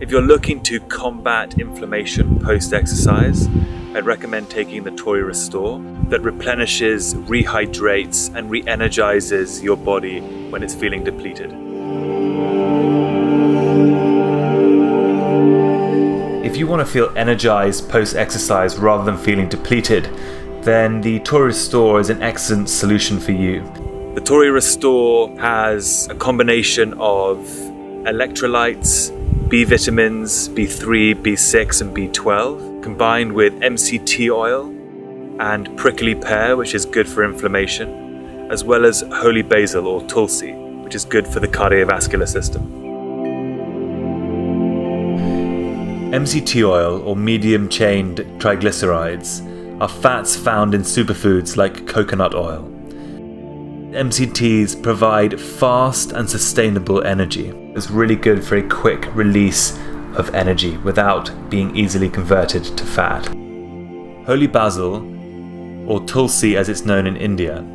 If you're looking to combat inflammation post-exercise, I'd recommend taking the Torii Restore that replenishes, rehydrates, and re-energizes your body when it's feeling depleted. If you want to feel energized post-exercise rather than feeling depleted, then the Torii Restore is an excellent solution for you. The Torii Restore has a combination of electrolytes, B vitamins, B3, B6 and B12, combined with MCT oil and prickly pear, which is good for inflammation, as well as holy basil or tulsi, which is good for the cardiovascular system. MCT oil, or medium-chained triglycerides, are fats found in superfoods like coconut oil. MCTs provide fast and sustainable energy. It's really good for a quick release of energy without being easily converted to fat. Holy basil, or tulsi as it's known in India,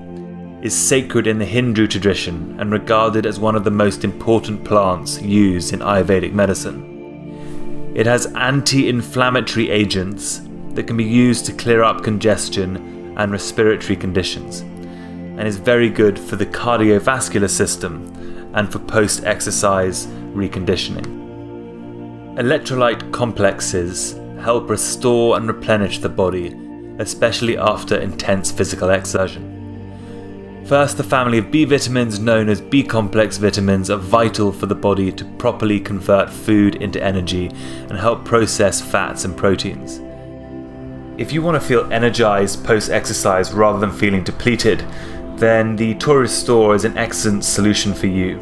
is sacred in the Hindu tradition and regarded as one of the most important plants used in Ayurvedic medicine. It has anti-inflammatory agents that can be used to clear up congestion and respiratory conditions, and is very good for the cardiovascular system and for post-exercise reconditioning. Electrolyte complexes help restore and replenish the body, especially after intense physical exertion. First, the family of B vitamins known as B-complex vitamins are vital for the body to properly convert food into energy and help process fats and proteins. If you want to feel energized post-exercise rather than feeling depleted, then the Torii Restore is an excellent solution for you.